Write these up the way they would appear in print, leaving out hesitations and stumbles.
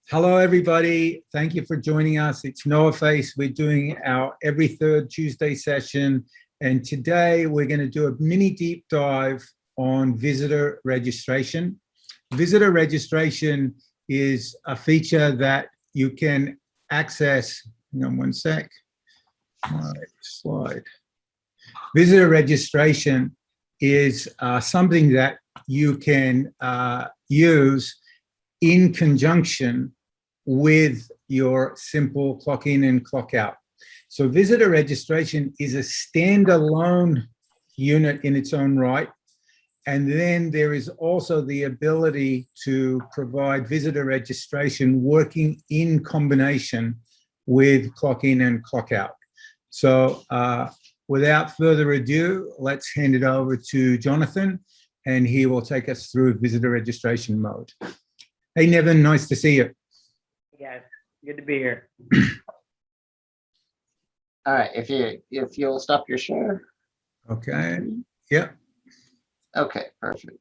Hello, everybody. Thank you for joining us. It's NoahFace. We're doing our every third Tuesday session. And today we're going to do a mini deep dive on visitor registration. Visitor registration is a feature that you can access. Hang on one sec. My slide. Visitor registration is something that you can use in conjunction with your simple clock in and clock out. So visitor registration is a standalone unit in its own right. And then there is also the ability to provide visitor registration working in combination with clock in and clock out. So without further ado, let's hand it over to Jonathan, and he will take us through visitor registration mode. Hey, Nevin, nice to see you. Yeah, good to be here. All right, if you'll stop your share. Okay. Yep. Okay, perfect.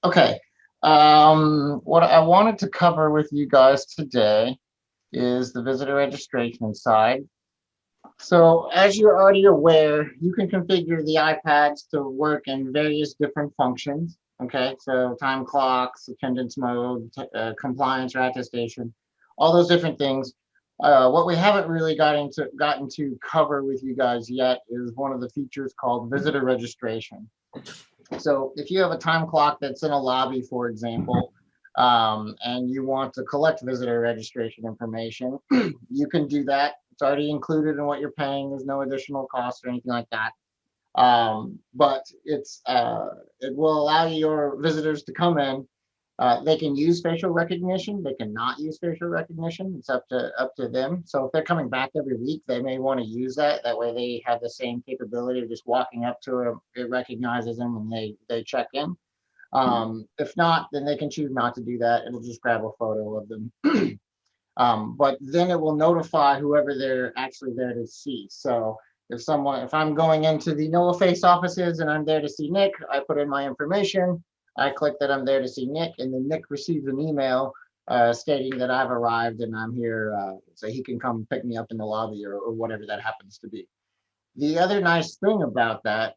Okay. What I wanted to cover with you guys today is the visitor registration side. So as you're already aware, you can configure the iPads to work in various different functions. Okay, so time clocks, attendance mode, compliance or attestation, all those different things. What we haven't really gotten to cover with you guys yet is one of the features called visitor registration. So if you have a time clock that's in a lobby, for example, and you want to collect visitor registration information, you can do that. It's already included in what you're paying. There's no additional cost or anything like that. But it will allow your visitors to come in. They can use facial recognition. They cannot use facial recognition. It's up to them. So if they're coming back every week, they may want to use that. That way they have the same capability of just walking up to them. It recognizes them and they check in. If not, then they can choose not to do that. It'll just grab a photo of them. But then it will notify whoever they're actually there to see. So if I'm going into the NoahFace offices and I'm there to see Nick, I put in my information, I click that I'm there to see Nick, and then Nick receives an email stating that I've arrived and I'm here, so he can come pick me up in the lobby or whatever that happens to be. The other nice thing about that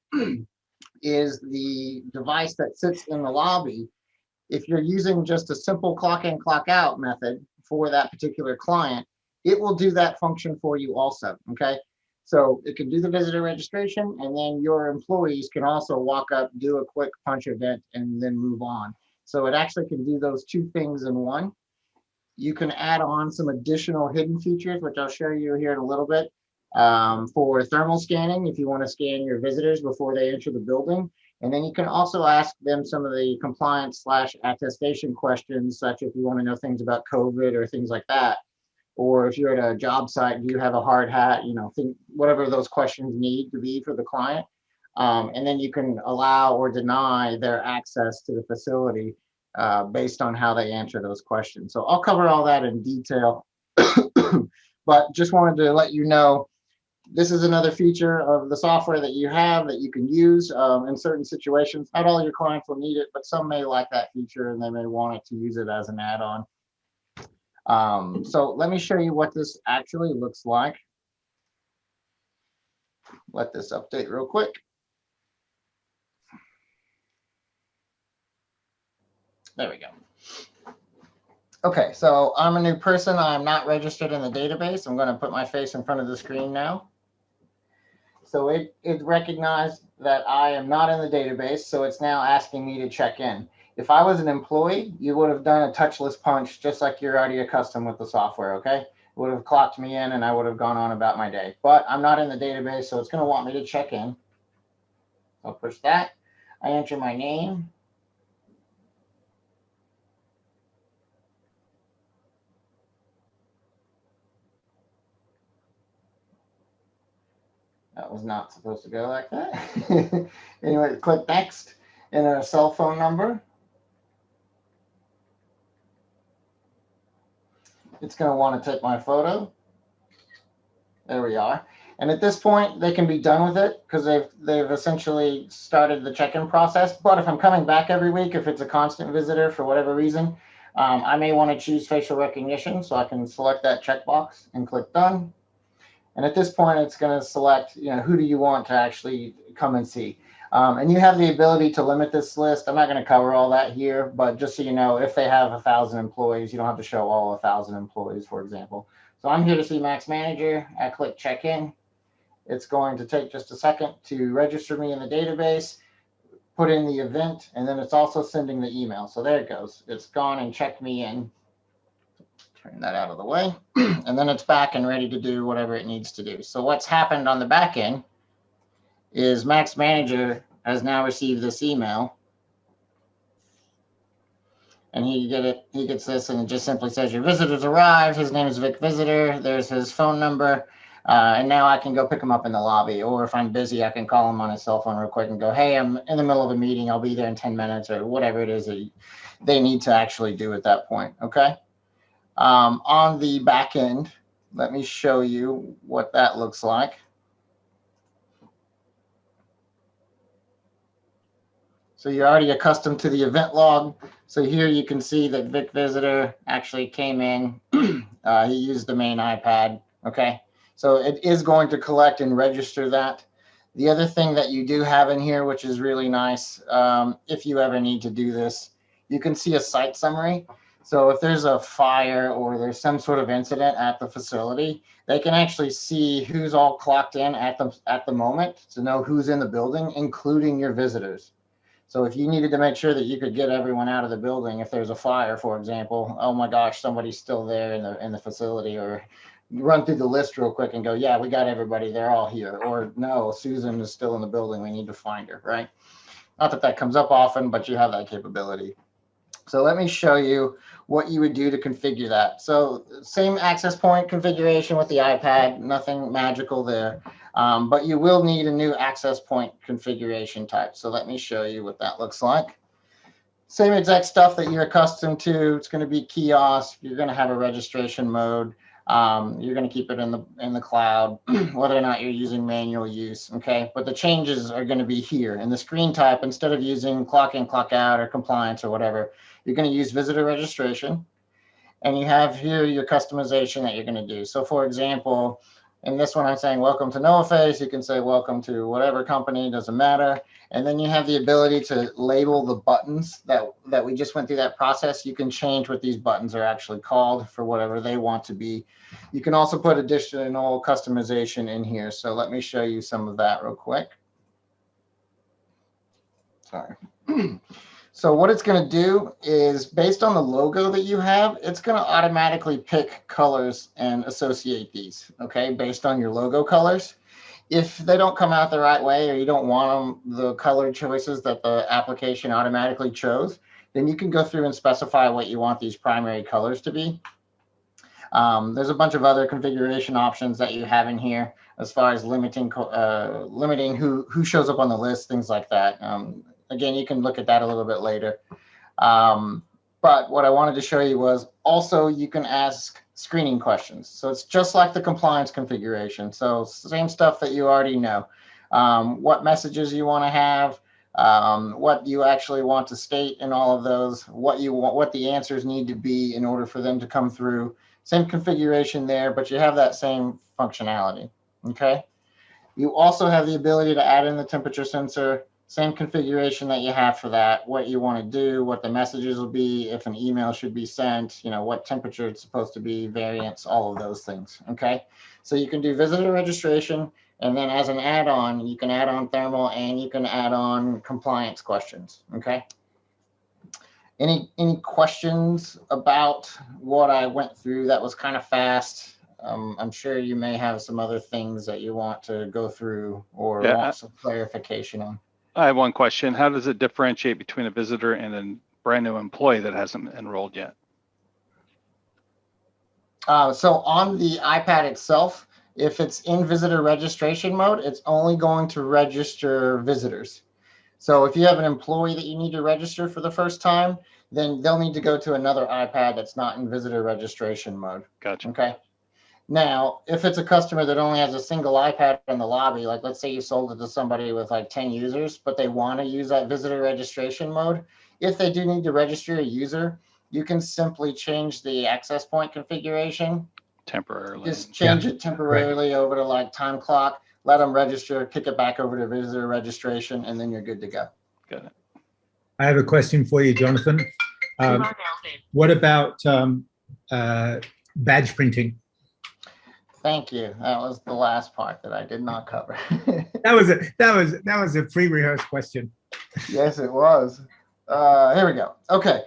is the device that sits in the lobby. If you're using just a simple clock in, clock out method for that particular client, it will do that function for you also, okay? So it can do the visitor registration, and then your employees can also walk up, do a quick punch event, and then move on. So it actually can do those two things in one. You can add on some additional hidden features, which I'll show you here in a little bit, for thermal scanning, if you want to scan your visitors before they enter the building. And then you can also ask them some of the compliance/attestation questions, such if you want to know things about COVID or things like that. Or if you're at a job site, do you have a hard hat, whatever those questions need to be for the client. And then you can allow or deny their access to the facility based on how they answer those questions. So I'll cover all that in detail, but just wanted to let you know, this is another feature of the software that you have that you can use in certain situations. Not all your clients will need it, but some may like that feature and they may want it to use it as an add-on. So let me show you what this actually looks like. Let this update real quick. There we go. Okay, so I'm a new person. I'm not registered in the database. I'm going to put my face in front of the screen now. So it recognized that I am not in the database, so it's now asking me to check in. If I was an employee, you would have done a touchless punch just like you're already accustomed with the software, okay? It would have clocked me in and I would have gone on about my day. But I'm not in the database, so it's going to want me to check in. I'll push that. I enter my name. That was not supposed to go like that. Anyway, click next, enter a cell phone number. It's going to want to take my photo. There we are. And at this point, they can be done with it because they've essentially started the check-in process. But if I'm coming back every week, if it's a constant visitor for whatever reason, I may want to choose facial recognition, so I can select that checkbox and click done. And at this point, it's going to select, who do you want to actually come and see? And you have the ability to limit this list. I'm not going to cover all that here, but just so you know, if they have 1,000 employees, you don't have to show all 1,000 employees, for example. So I'm here to see Max Manager. I click check in. It's going to take just a second to register me in the database, put in the event, and then it's also sending the email. So there it goes. It's gone and checked me in. Turn that out of the way. And then it's back and ready to do whatever it needs to do. So what's happened on the back end is Max Manager has now received this email. And he gets this, and it just simply says, your visitor's arrived. His name is Vic Visitor. There's his phone number. And now I can go pick him up in the lobby. Or if I'm busy, I can call him on his cell phone real quick and go, hey, I'm in the middle of a meeting. I'll be there in 10 minutes or whatever it is that they need to actually do at that point. Okay. On the back end, let me show you what that looks like. So you're already accustomed to the event log. So here you can see that Vic Visitor actually came in. He used the main iPad. Okay. So it is going to collect and register that. The other thing that you do have in here, which is really nice, if you ever need to do this, you can see a site summary. So if there's a fire or there's some sort of incident at the facility, they can actually see who's all clocked in at the moment to know who's in the building, including your visitors. So if you needed to make sure that you could get everyone out of the building, if there's a fire, for example, oh my gosh, somebody's still there in the facility, or run through the list real quick and go, yeah, we got everybody. They're all here. Or no, Susan is still in the building. We need to find her, right? Not that that comes up often, but you have that capability. So let me show you what you would do to configure that. So same access point configuration with the iPad, nothing magical there. But you will need a new access point configuration type. So let me show you what that looks like. Same exact stuff that you're accustomed to. It's going to be kiosk. You're going to have a registration mode. You're going to keep it in the cloud, whether or not you're using manual use. Okay, but the changes are going to be here in the screen type. Instead of using clock in, clock out, or compliance or whatever, you're going to use visitor registration. And you have here your customization that you're going to do. So for example, in this one, I'm saying welcome to NoahFace. You can say welcome to whatever company, doesn't matter. And then you have the ability to label the buttons that we just went through that process. You can change what these buttons are actually called for whatever they want to be. You can also put additional customization in here. So let me show you some of that real quick. Sorry. So what it's going to do is, based on the logo that you have, it's going to automatically pick colors and associate these, okay, based on your logo colors. If they don't come out the right way, or you don't want them, the color choices that the application automatically chose, then you can go through and specify what you want these primary colors to be. There's a bunch of other configuration options that you have in here as far as limiting who shows up on the list, things like that. Again, you can look at that a little bit later. But what I wanted to show you was also you can ask screening questions. So it's just like the compliance configuration. So same stuff that you already know. What messages you want to have, what you actually want to state in all of those, what the answers need to be in order for them to come through. Same configuration there, but you have that same functionality. Okay. You also have the ability to add in the temperature sensor. Same configuration that you have for that, what you want to do, what the messages will be, if an email should be sent, what temperature it's supposed to be, variants, all of those things, okay? So you can do visitor registration, and then as an add-on, you can add on thermal and you can add on compliance questions, okay? Any questions about what I went through? That was kind of fast. I'm sure you may have some other things that you want to go through or want some clarification on. I have one question. How does it differentiate between a visitor and a brand new employee that hasn't enrolled yet? So on the iPad itself, if it's in visitor registration mode, it's only going to register visitors. So if you have an employee that you need to register for the first time, then they'll need to go to another iPad that's not in visitor registration mode. Gotcha. Okay. Now, if it's a customer that only has a single iPad in the lobby, like let's say you sold it to somebody with like 10 users, but they want to use that visitor registration mode, if they do need to register a user, you can simply change the access point configuration. Temporarily. Just change it temporarily over to like time clock, let them register, kick it back over to visitor registration, and then you're good to go. Got it. I have a question for you, Jonathan. What about badge printing? Thank you. That was the last part that I did not cover. That was a pre-rehearsed question. Yes, it was. Here we go. Okay.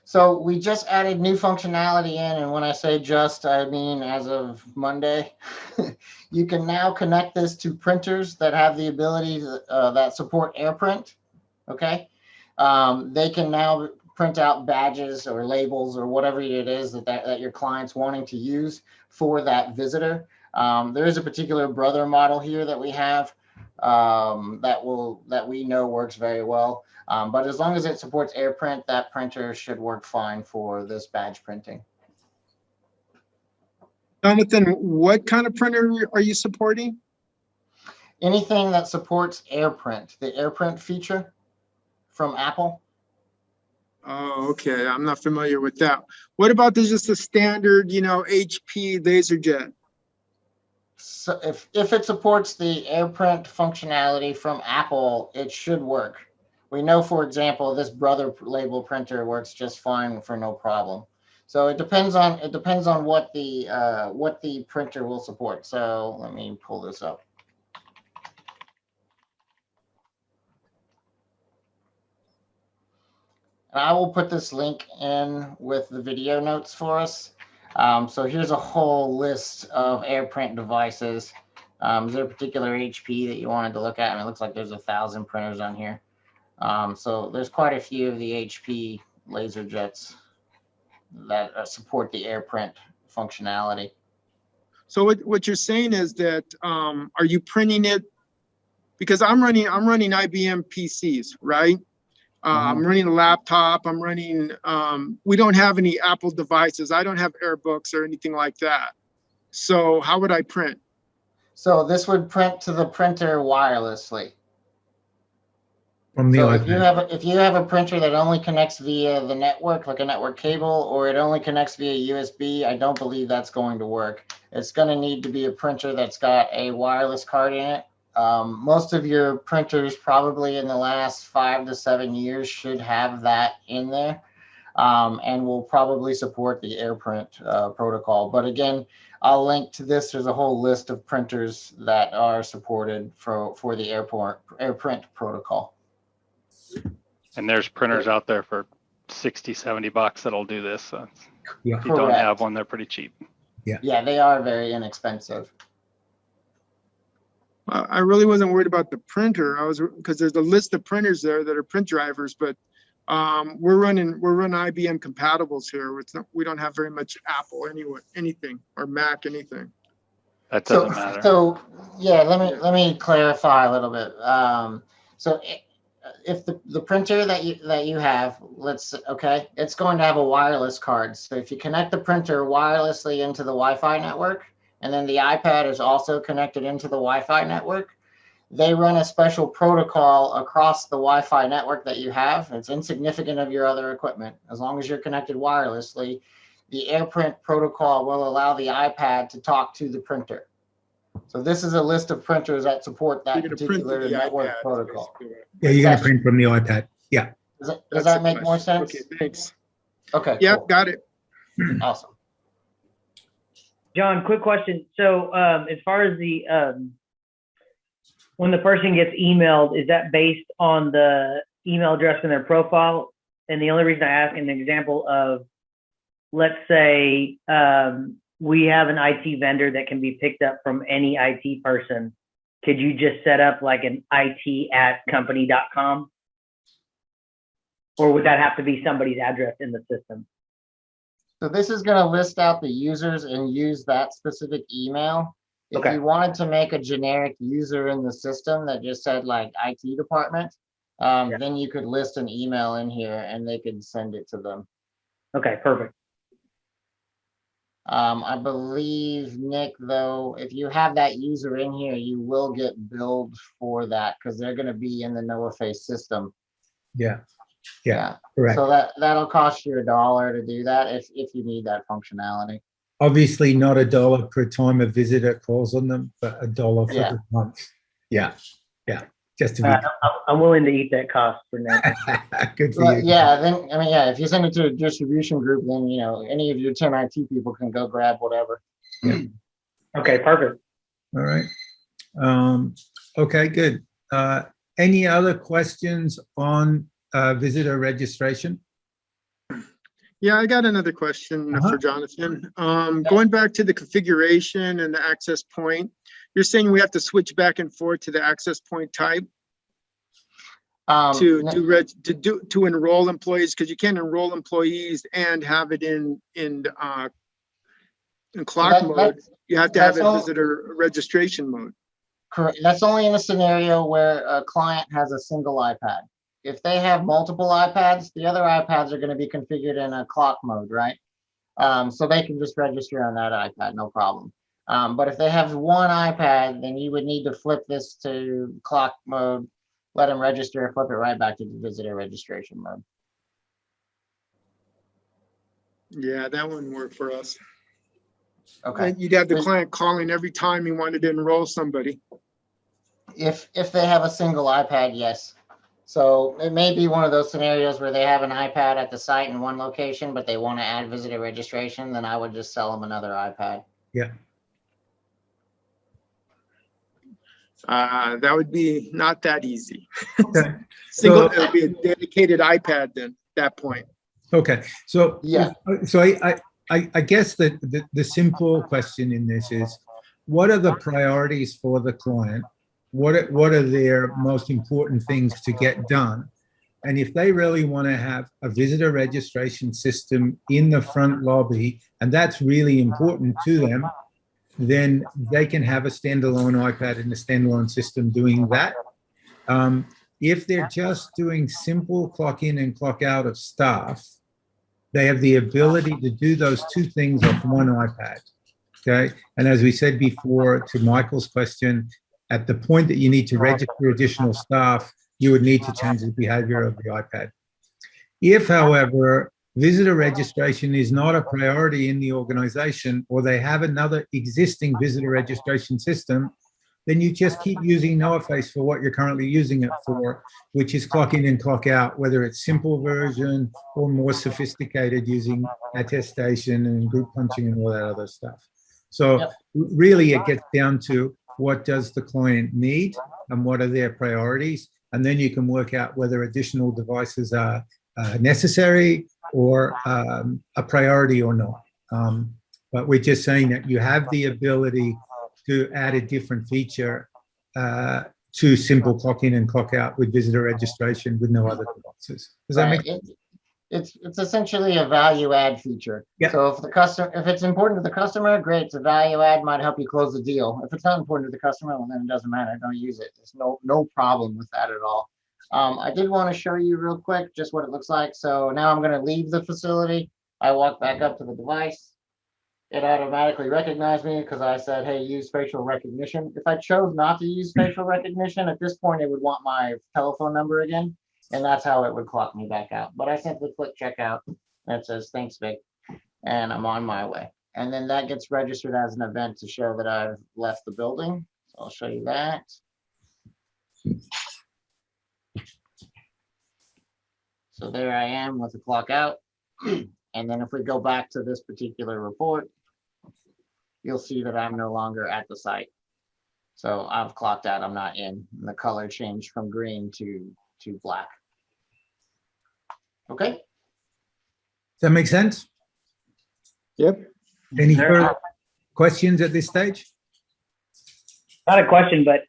So we just added new functionality in, and when I say just, I mean as of Monday. You can now connect this to printers that have the ability to, that support AirPrint. Okay. They can now print out badges or labels or whatever it is that your client's wanting to use for that visitor. There is a particular Brother model here that we have that we know works very well. But as long as it supports AirPrint, that printer should work fine for this badge printing. Jonathan, what kind of printer are you supporting? Anything that supports AirPrint, the AirPrint feature from Apple. Oh, okay. I'm not familiar with that. What about just a standard, HP LaserJet? So if it supports the AirPrint functionality from Apple, it should work. We know, for example, this Brother label printer works just fine for no problem. So it depends on what the printer will support. So let me pull this up. And I will put this link in with the video notes for us. So here's a whole list of AirPrint devices. Is there a particular HP that you wanted to look at? I mean, it looks like there's 1,000 printers on here. So there's quite a few of the HP LaserJets that support the AirPrint functionality. So what you're saying is that are you printing it? Because I'm running IBM PCs, right? I'm running a laptop. I'm running. We don't have any Apple devices. I don't have AirBooks or anything like that. So how would I print? So this would print to the printer wirelessly. From the So iPad. if you have a printer that only connects via the network, like a network cable, or it only connects via USB, I don't believe that's going to work. It's going to need to be a printer that's got a wireless card in it. Most of your printers probably in the last 5 to 7 years should have that in there, and will probably support the AirPrint protocol. But again, I'll link to this. There's a whole list of printers that are supported for the AirPrint protocol. And there's printers out there for 60, 70 bucks that'll do this. So Yeah. if you don't have one, they're pretty cheap. Yeah, they are very inexpensive. I really wasn't worried about the printer. Because there's a list of printers there that are print drivers, but we're running IBM compatibles here. We don't have very much Apple anything or Mac anything. That doesn't matter. So yeah, let me clarify a little bit. So if the printer that you have, it's going to have a wireless card. So if you connect the printer wirelessly into the Wi-Fi network, and then the iPad is also connected into the Wi-Fi network, they run a special protocol across the Wi-Fi network that you have. It's insignificant of your other equipment. As long as you're connected wirelessly, the AirPrint protocol will allow the iPad to talk to the printer. So this is a list of printers that support that particular network protocol. Yeah, you're going to print from the iPad. Yeah. Does that make more sense? Okay, thanks. Okay. Yeah, cool. got it. Awesome. John, quick question. So as far as the when the person gets emailed, is that based on the email address in their profile? And the only reason I ask an example of, let's say we have an IT vendor that can be picked up from any IT person. Could you just set up like an IT@company.com? Or would that have to be somebody's address in the system? So this is going to list out the users and use that specific email. If you wanted to make a generic user in the system that just said like IT department, then you could list an email in here and they could send it to them. Okay, perfect. I believe, Nick, though, if you have that user in here, you will get billed for that because they're going to be in the NoahFace system. Yeah. Yeah. Correct. So that'll cost you $1 to do that if you need that functionality. Obviously not $1 per time a visitor calls on them, but $1 for Yeah. the month. Yeah. Just to I'm willing to eat that cost for now. be good for Well, you. yeah, then I mean, yeah, if you send it to a distribution group, then any of your 10 IT people can go grab whatever. Okay, perfect. All right. Okay, good. Any other questions on visitor registration? Yeah, I got another question for Jonathan. Going back to the configuration and the access point, you're saying we have to switch back and forth to the access point type to enroll employees, because you can't enroll employees and have it in clock mode. You have to have it visitor registration mode. Correct. That's only in a scenario where a client has a single iPad. If they have multiple iPads, the other iPads are going to be configured in a clock mode, right? So they can just register on that iPad, no problem. But if they have one iPad, then you would need to flip this to clock mode, let them register, flip it right back to the visitor registration mode. Yeah, that wouldn't work for us. Okay. You'd have the client calling every time he wanted to enroll somebody. If they have a single iPad, yes. So it may be one of those scenarios where they have an iPad at the site in one location, but they want to add visitor registration, then I would just sell them another iPad. Yeah. That would be not that easy. Okay. It would be a dedicated iPad then, at that point. Okay. So yeah. So I guess that the simple question in this is, what are the priorities for the client? What are their most important things to get done? And if they really want to have a visitor registration system in the front lobby, and that's really important to them, then they can have a standalone iPad and a standalone system doing that. If they're just doing simple clock in and clock out of staff, they have the ability to do those two things off one iPad. Okay. And as we said before, to Michael's question, at the point that you need to register additional staff, you would need to change the behavior of the iPad. If, however, visitor registration is not a priority in the organization, or they have another existing visitor registration system, then you just keep using NoahFace for what you're currently using it for, which is clock in and clock out, whether it's simple version or more sophisticated using attestation and group punching and all that other stuff. So really it gets down to, what does the client need and what are their priorities? And then you can work out whether additional devices are necessary or a priority or not. But we're just saying that you have the ability to add a different feature to simple clock in and clock out with visitor registration with no other devices. Does that make sense? It's essentially a value add feature. Yeah. So if it's important to the customer, great. It's a value add, might help you close the deal. If it's not important to the customer, well, then it doesn't matter. Don't use it. There's no problem with that at all. I did want to show you real quick just what it looks like. So now I'm going to leave the facility. I walk back up to the device. It automatically recognized me because I said, hey, use facial recognition. If I chose not to use facial recognition, at this point, it would want my telephone number again. And that's how it would clock me back out. But I simply click checkout. And it says, thanks, Vic. And I'm on my way. And then that gets registered as an event to show that I've left the building. So I'll show you that. So there I am with the clock out. And then if we go back to this particular report, you'll see that I'm no longer at the site. So I've clocked out, I'm not in. And the color changed from green to black. Okay. Does that make sense? Yep. Any further questions at this stage? Not a question, but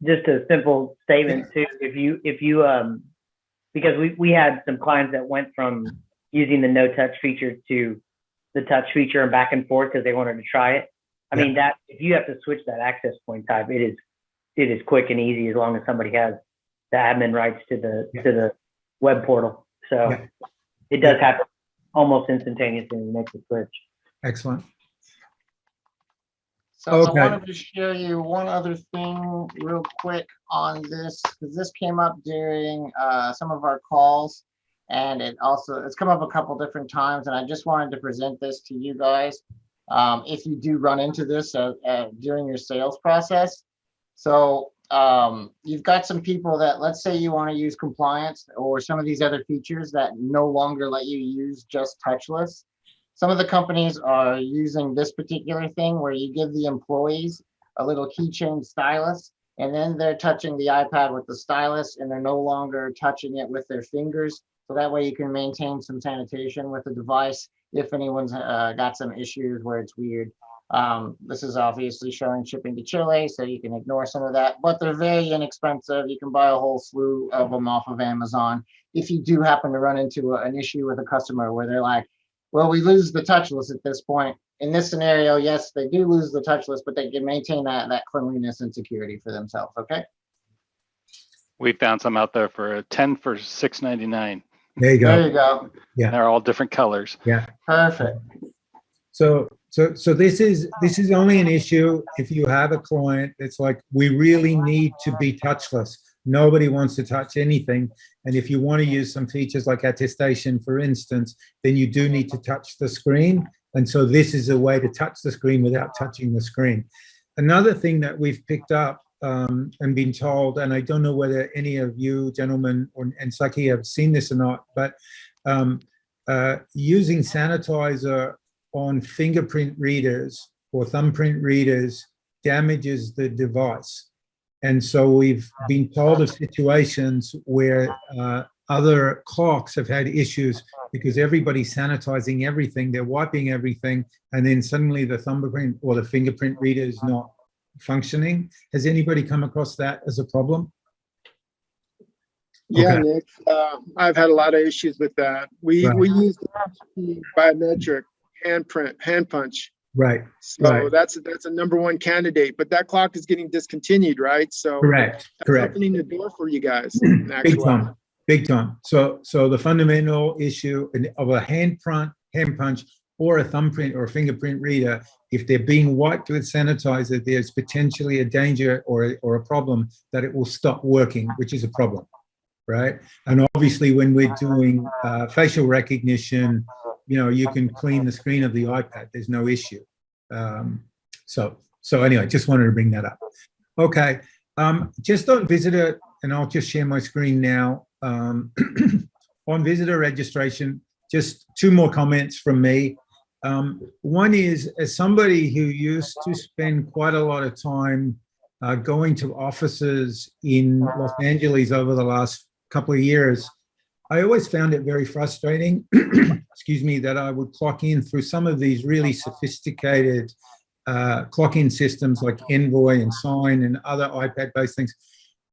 just a simple statement too. If you because we had some clients that went from using the no touch feature to the touch feature and back and forth because they wanted to try it. I mean, that if you have to switch that access point type, it is quick and easy as long as somebody has the admin rights to the web portal. So it does happen almost instantaneously when you make the switch. Excellent. So Okay. I wanted to share you one other thing real quick on this, because this came up during some of our calls, and it's come up a couple different times, and I just wanted to present this to you guys if you do run into this during your sales process. So you've got some people that, let's say you want to use compliance or some of these other features that no longer let you use just touchless. Some of the companies are using this particular thing where you give the employees a little keychain stylus, and then they're touching the iPad with the stylus, and they're no longer touching it with their fingers. So that way you can maintain some sanitation with the device if anyone's got some issues where it's weird. This is obviously showing shipping to Chile, so you can ignore some of that, but they're very inexpensive. You can buy a whole slew of them off of Amazon. If you do happen to run into an issue with a customer where they're like, well, we lose the touchless at this point. In this scenario, yes, they do lose the touchless, but they can maintain that cleanliness and security for themselves, okay? We found some out there for 10 for $6.99. There you go. There you go. Yeah. They're all different colors. Yeah. Perfect. So this is only an issue if you have a client that's like, we really need to be touchless. Nobody wants to touch anything. And if you want to use some features like attestation, for instance, then you do need to touch the screen. And so this is a way to touch the screen without touching the screen. Another thing that we've picked up and been told, and I don't know whether any of you gentlemen and Saki have seen this or not, but using sanitizer on fingerprint readers or thumbprint readers damages the device. And so we've been told of situations where other clocks have had issues because everybody's sanitizing everything, they're wiping everything, and then suddenly the thumbprint or the fingerprint reader is not functioning. Has anybody come across that as a problem? Yeah, Okay. Nick, I've had a lot of issues with that. We use the biometric hand punch. Right. So Right. that's a number one candidate, but that clock is getting discontinued, right? So Correct. that's Correct. opening the door for you guys. Big time. Big time. So the fundamental issue of a hand punch or a thumbprint or a fingerprint reader, if they're being wiped with sanitizer, there's potentially a danger or a problem that it will stop working, which is a problem, right? And obviously when we're doing facial recognition, you know, you can clean the screen of the iPad. There's no issue. So anyway, just wanted to bring that up. Okay. Just on visitor, and I'll just share my screen now. On visitor registration, just two more comments from me. One is, as somebody who used to spend quite a lot of time going to offices in Los Angeles over the last couple of years, I always found it very frustrating, excuse me, that I would clock in through some of these really sophisticated clock-in systems like Envoy and Sign and other iPad-based things.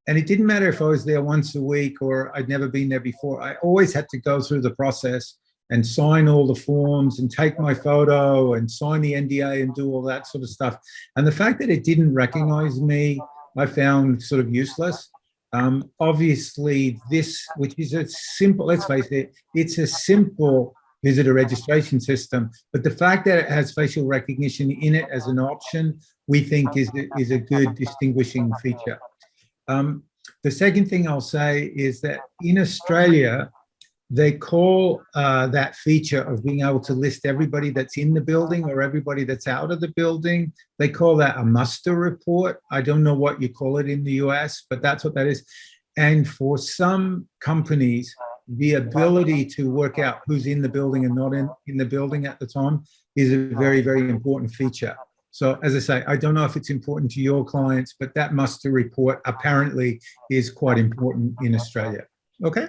And it didn't matter if I was there once a week or I'd never been there before. I always had to go through the process and sign all the forms and take my photo and sign the NDA and do all that sort of stuff. And the fact that it didn't recognize me, I found sort of useless. Obviously, this, which is a simple, let's face it, it's a simple visitor registration system, but the fact that it has facial recognition in it as an option, we think is a good distinguishing feature. The second thing I'll say is that in Australia, they call that feature of being able to list everybody that's in the building or everybody that's out of the building, they call that a muster report. I don't know what you call it in the US, but that's what that is. And for some companies, the ability to work out who's in the building and not in the building at the time is a very, very important feature. So as I say, I don't know if it's important to your clients, but that muster report apparently is quite important in Australia. Okay.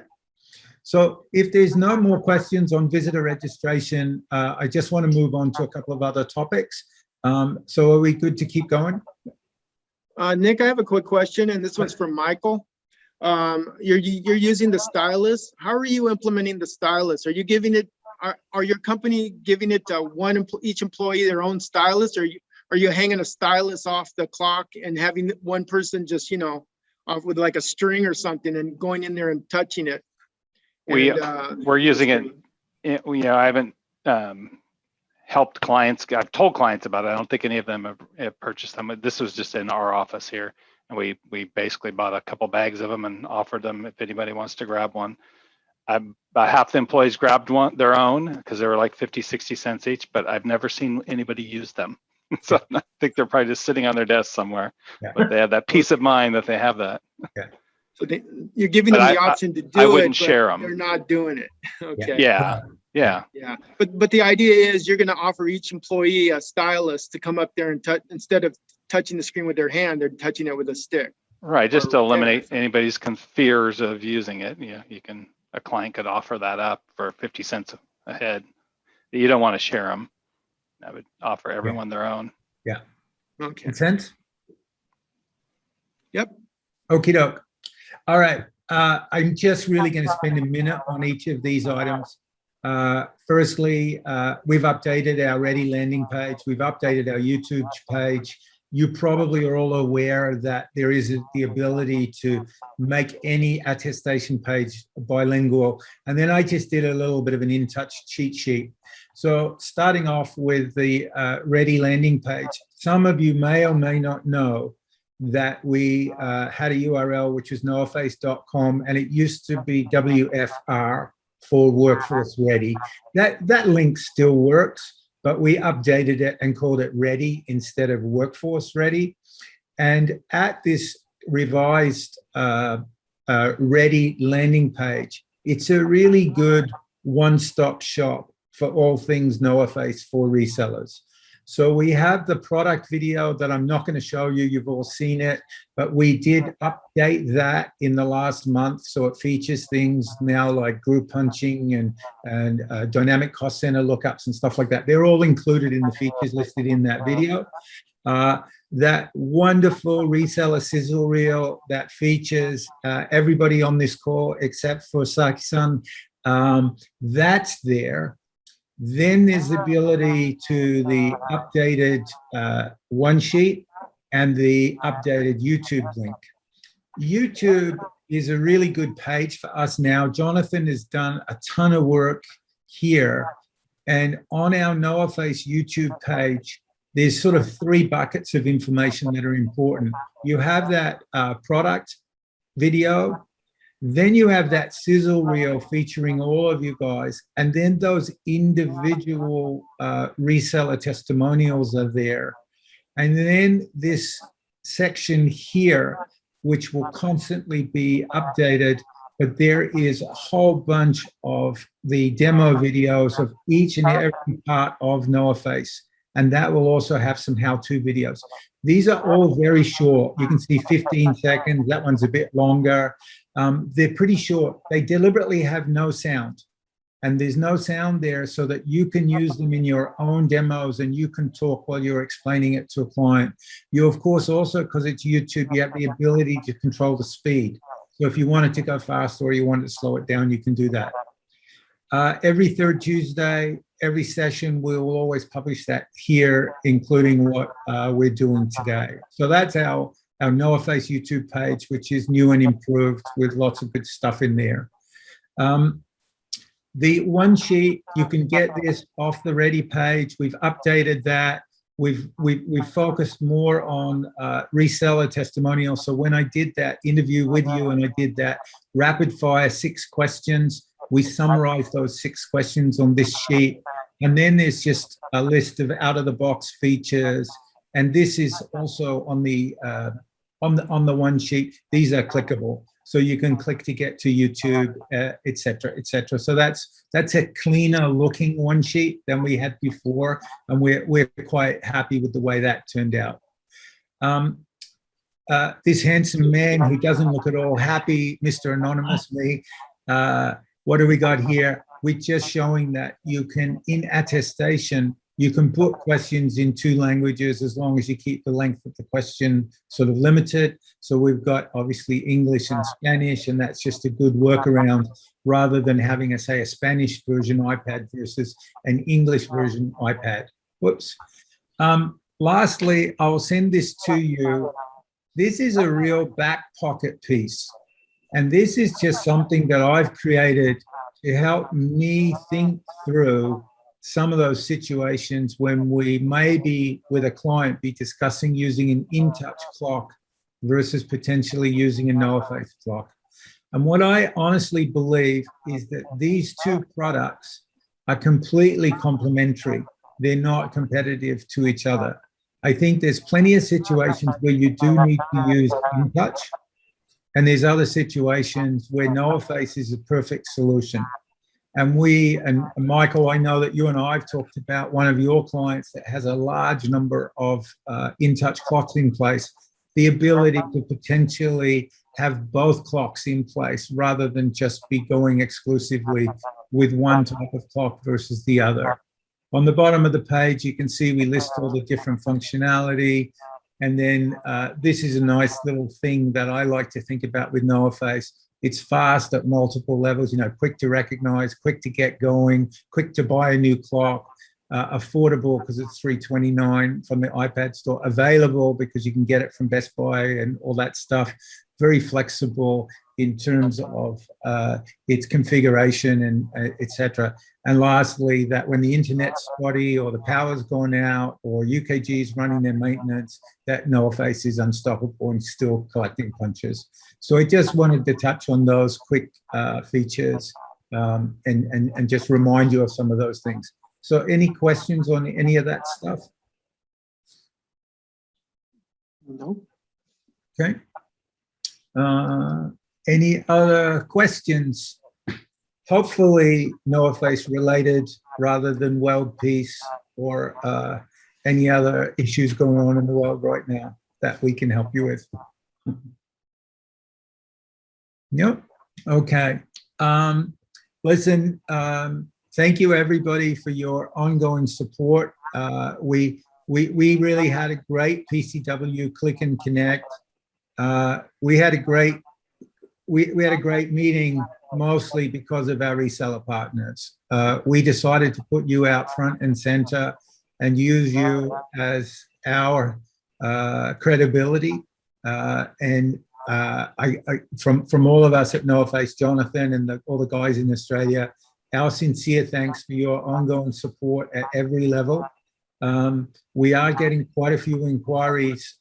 So if there's no more questions on visitor registration, I just want to move on to a couple of other topics. So are we good to keep going? Nick, I have a quick question, and this one's from Michael. You're using the stylus. How are you implementing the stylus? Are you giving it? Are your company giving it each employee their own stylus, or are you hanging a stylus off the clock and having one person just, you know, off with like a string or something and going in there and touching it? We're using it. You know, I haven't helped clients. I've told clients about it. I don't think any of them have purchased them. This was just in our office here. And we basically bought a couple bags of them and offered them if anybody wants to grab one. About half the employees grabbed their own because they were like 50, 60 cents each, but I've never seen anybody use them. So I think they're probably just sitting on their desk somewhere, but they have that peace of mind that they have that. Yeah. So you're giving them the option to do it. I wouldn't share them. They're not doing it. Okay. Yeah. Yeah. But the idea is you're going to offer each employee a stylus to come up there and touch, instead of touching the screen with their hand, they're touching it with a stick. Right. Just to eliminate anybody's fears of using it. Yeah. A client could offer that up for 50 cents a head. You don't want to share them. I would offer everyone their own. Yeah. Okay. Make sense? Yep. Okie doke. All right. I'm just really going to spend a minute on each of these items. Firstly, we've updated our Ready landing page. We've updated our YouTube page. You probably are all aware that there is the ability to make any attestation page bilingual. And then I just did a little bit of an InTouch cheat sheet. So starting off with the Ready landing page, some of you may or may not know that we had a URL, which was NoahFace.com, and it used to be WFR for Workforce Ready. That link still works, but we updated it and called it Ready instead of Workforce Ready. And at this revised Ready landing page, it's a really good one-stop shop for all things NoahFace for resellers. So we have the product video that I'm not going to show you. You've all seen it, but we did update that in the last month. So it features things now like group punching and dynamic cost center lookups and stuff like that. They're all included in the features listed in that video. That wonderful reseller sizzle reel that features everybody on this call except for Saki-san, that's there. Then there's the ability to the updated one sheet and the updated YouTube link. YouTube is a really good page for us now. Jonathan has done a ton of work here. And on our NoahFace YouTube page, there's sort of 3 buckets of information that are important. You have that product video. Then you have that sizzle reel featuring all of you guys, and then those individual reseller testimonials are there. And then this section here, which will constantly be updated, but there is a whole bunch of the demo videos of each and every part of NoahFace. And that will also have some how-to videos. These are all very short. You can see 15 seconds. That one's a bit longer. They're pretty short. They deliberately have no sound. And there's no sound there so that you can use them in your own demos and you can talk while you're explaining it to a client. You, of course, also, because it's YouTube, you have the ability to control the speed. So if you want it to go fast or you want to slow it down, you can do that. Every third Tuesday, every session, we will always publish that here, including what we're doing today. So that's our NoahFace YouTube page, which is new and improved with lots of good stuff in there. The one sheet, you can get this off the Ready page. We've updated that. We've focused more on reseller testimonials. So when I did that interview with you and I did that rapid fire 6 questions, we summarized those 6 questions on this sheet. And then there's just a list of out-of-the-box features. And this is also on the one sheet. These are clickable. So you can click to get to YouTube, et cetera, et cetera. So that's a cleaner looking one sheet than we had before. And we're quite happy with the way that turned out. This handsome man who doesn't look at all happy, Mr. Anonymous, me, what do we got here? We're just showing that you can, in attestation, you can put questions in 2 languages as long as you keep the length of the question sort of limited. So we've got obviously English and Spanish, and that's just a good workaround rather than having, say, a Spanish version iPad versus an English version iPad. Whoops. Lastly, I'll send this to you. This is a real back pocket piece. And this is just something that I've created to help me think through some of those situations when we may be with a client be discussing using an InTouch clock versus potentially using a NoahFace clock. And what I honestly believe is that these two products are completely complementary. They're not competitive to each other. I think there's plenty of situations where you do need to use InTouch, and there's other situations where NoahFace is a perfect solution. And Michael, I know that you and I have talked about one of your clients that has a large number of InTouch clocks in place, the ability to potentially have both clocks in place rather than just be going exclusively with one type of clock versus the other. On the bottom of the page, you can see we list all the different functionality. And then this is a nice little thing that I like to think about with NoahFace. It's fast at multiple levels, you know, quick to recognize, quick to get going, quick to buy a new clock, affordable because it's $329 from the iPad store, available because you can get it from Best Buy and all that stuff. Very flexible in terms of its configuration and etc. And lastly, that when the internet's spotty or the power's gone out or UKG is running their maintenance, that NoahFace is unstoppable and still collecting punches. So I just wanted to touch on those quick features and just remind you of some of those things. So any questions on any of that stuff? No. Okay. Any other questions? Hopefully NoahFace related rather than world peace or any other issues going on in the world right now that we can help you with. Yep. Okay. Listen, thank you everybody for your ongoing support. We really had a great PCW Click and Connect. We had a great meeting mostly because of our reseller partners. We decided to put you out front and center and use you as our credibility. From all of us at NoahFace, Jonathan and all the guys in Australia, our sincere thanks for your ongoing support at every level. We are getting quite a few inquiries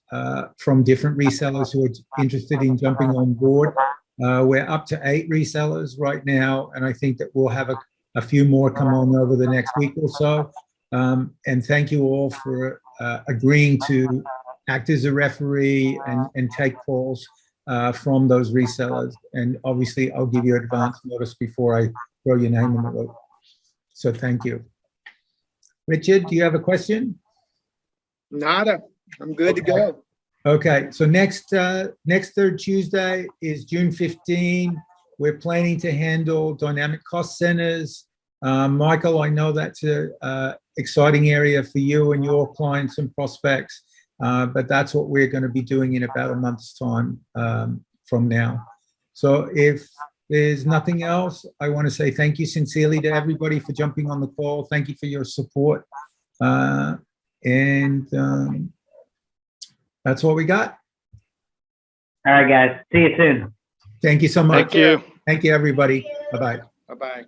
from different resellers who are interested in jumping on board. We're up to 8 resellers right now, and I think that we'll have a few more come on over the next week or so. And thank you all for agreeing to act as a referee and take calls from those resellers. And obviously, I'll give you advance notice before I throw your name in the loop. So thank you. Richard, do you have a question? Nada. I'm good to go. Okay, so next third Tuesday is June 15. We're planning to handle dynamic cost centers. Michael, I know that's a exciting area for you and your clients and prospects, but that's what we're going to be doing in about a month's time from now. So if there's nothing else, I want to say thank you sincerely to everybody for jumping on the call. Thank you for your support. That's what we got. All right, guys. See you soon. Thank you so much. Thank you. Thank you, everybody. Bye-bye. Bye-bye.